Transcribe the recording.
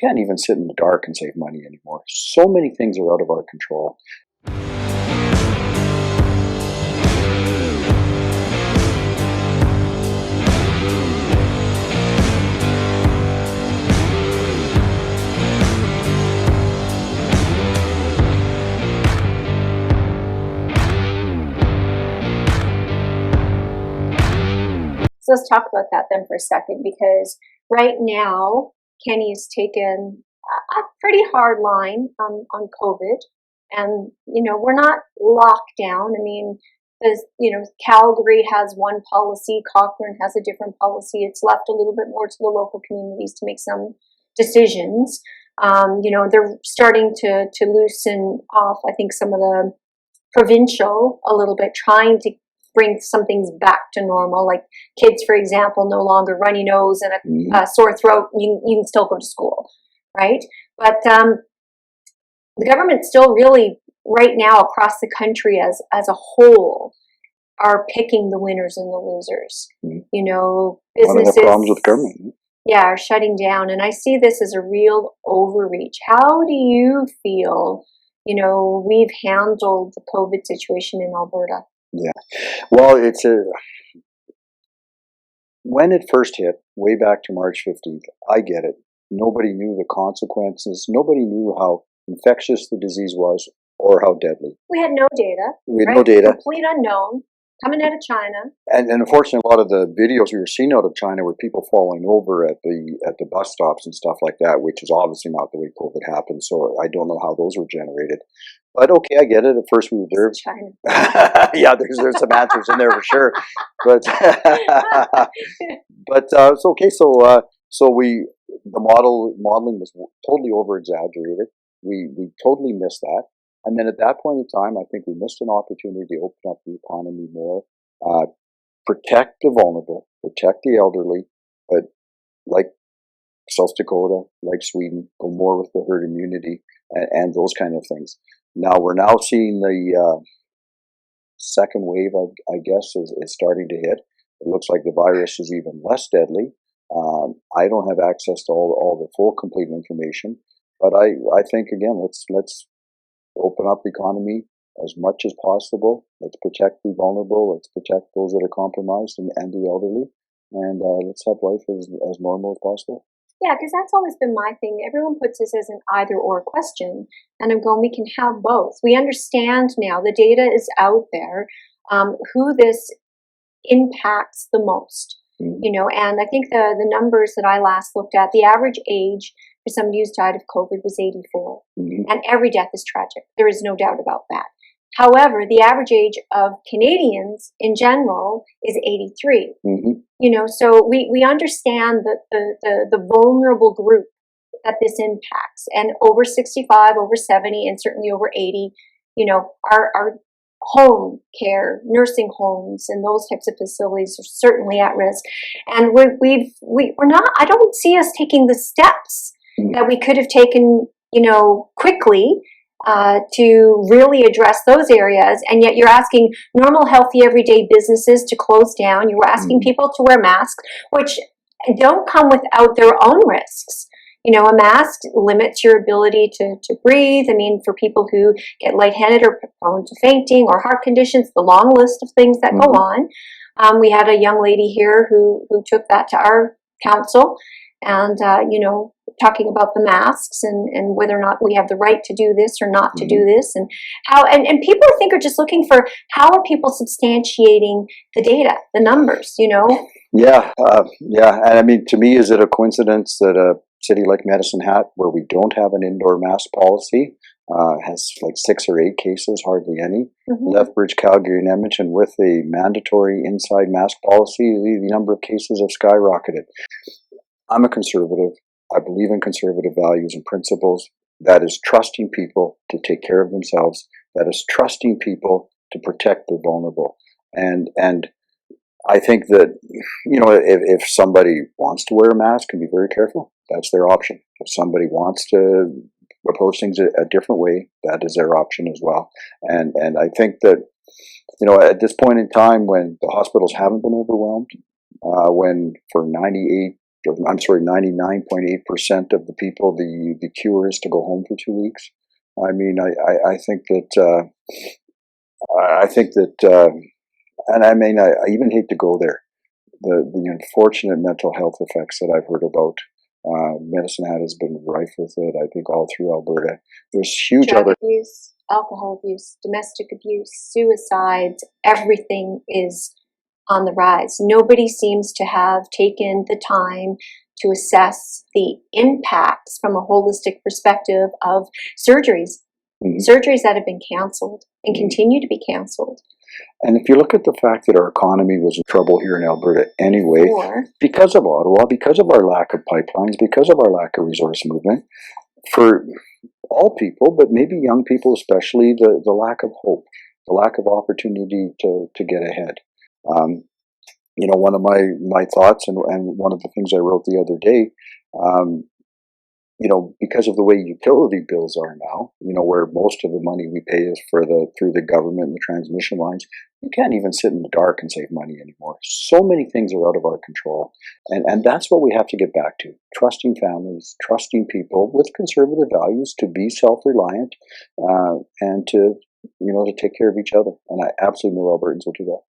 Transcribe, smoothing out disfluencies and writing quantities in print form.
can't even sit in the dark and save money anymore. So many things are out of our control. So let's talk about that then for a second, because right now, Kenny's taken a pretty hard line on COVID. And, we're not locked down. I mean, Calgary has one policy, Cochrane has a different policy. It's left a little bit more to the local communities to make some decisions. They're starting to loosen off, I think, some of the provincial a little bit, trying to bring some things back to normal, like kids, for example, no longer runny nose and a sore throat. You can still go to school, right? But the government still really, right now, across the country as a whole, are picking the winners and the losers. Businesses. One of the problems with government. Yeah, are shutting down. And I see this as a real overreach. How do you feel, we've handled the COVID situation in Alberta? Yeah. Well, when it first hit, way back to March 15th, I get it. Nobody knew the consequences. Nobody knew how infectious the disease was or how deadly. We had no data. We had no data. Complete unknown. Coming out of China. And unfortunately, a lot of the videos we were seeing out of China were people falling over at the bus stops and stuff like that, which is obviously not the way COVID happened. So I don't know how those were generated. But okay, I get it. At first we observed. China. Yeah, there's some answers in there for sure. But it's okay. So the modeling was totally over exaggerated. We totally missed that. And then at that point in time, I think we missed an opportunity to open up the economy more, protect the vulnerable, protect the elderly, but like South Dakota, like Sweden, go more with the herd immunity and those kind of things. Now we're seeing the second wave, I guess, is starting to hit. It looks like the virus is even less deadly. I don't have access to all the full, complete information, but I think again, let's open up the economy as much as possible. Let's protect the vulnerable. Let's protect those that are compromised and the elderly. And let's have life as normal as possible. Yeah, because that's always been my thing. Everyone puts this as an either-or question. And I'm going, we can have both. We understand now, the data is out there, who this impacts the most. And I think the numbers that I last looked at, the average age for somebody who's died of COVID was 84. And every death is tragic. There is no doubt about that. However, the average age of Canadians in general is 83. So we understand that the vulnerable group that this impacts, and over 65, over 70, and certainly over 80, our home care, nursing homes, and those types of facilities are certainly at risk. And we're not. I don't see us taking the steps that we could have taken, quickly to really address those areas. And yet, you're asking normal, healthy, everyday businesses to close down. You're asking people to wear masks, which don't come without their own risks. A mask limits your ability to breathe. I mean, for people who get lightheaded or prone to fainting or heart conditions, the long list of things that go on. We had a young lady here who took that to our council and, talking about the masks and whether or not we have the right to do this or not to do this, and how, and people I think are just looking for how are people substantiating the data, the numbers, Yeah. And I mean, to me, is it a coincidence that a city like Medicine Hat, where we don't have an indoor mask policy, has like 6 or 8 cases, hardly any. Lethbridge, Calgary, and Edmonton, with a mandatory inside mask policy, the number of cases have skyrocketed. I'm a conservative. I believe in conservative values and principles. That is trusting people to take care of themselves. That is trusting people to protect the vulnerable. And I think that, if somebody wants to wear a mask and be very careful, that's their option. If somebody wants to approach things a different way, that is their option as well. And I think that, at this point in time when the hospitals haven't been overwhelmed, when for 98 I'm sorry, 99.8% of the people, the cure is to go home for 2 weeks. I mean, I think that, and I mean, I even hate to go there. The unfortunate mental health effects that I've heard about. Medicine Hat has been rife with it, I think, all through Alberta. There's huge Drug other. abuse, alcohol abuse, domestic abuse, suicides, everything is on the rise. Nobody seems to have taken the time to assess the impacts from a holistic perspective of surgeries. Surgeries that have been canceled and continue to be canceled. And if you look at the fact that our economy was in trouble here in Alberta anyway, Or because of Ottawa, because of our lack of pipelines, because of our lack of resource movement, for all people, but maybe young people especially, the lack of hope, the lack of opportunity to get ahead. One of my thoughts, and one of the things I wrote the other day, because of the way utility bills are now, where most of the money we pay is through the government and the transmission lines, you can't even sit in the dark and save money anymore. So many things are out of our control. And that's what we have to get back to. Trusting families, trusting people with conservative values to be self-reliant, and to take care of each other. And I absolutely know Albertans will do that.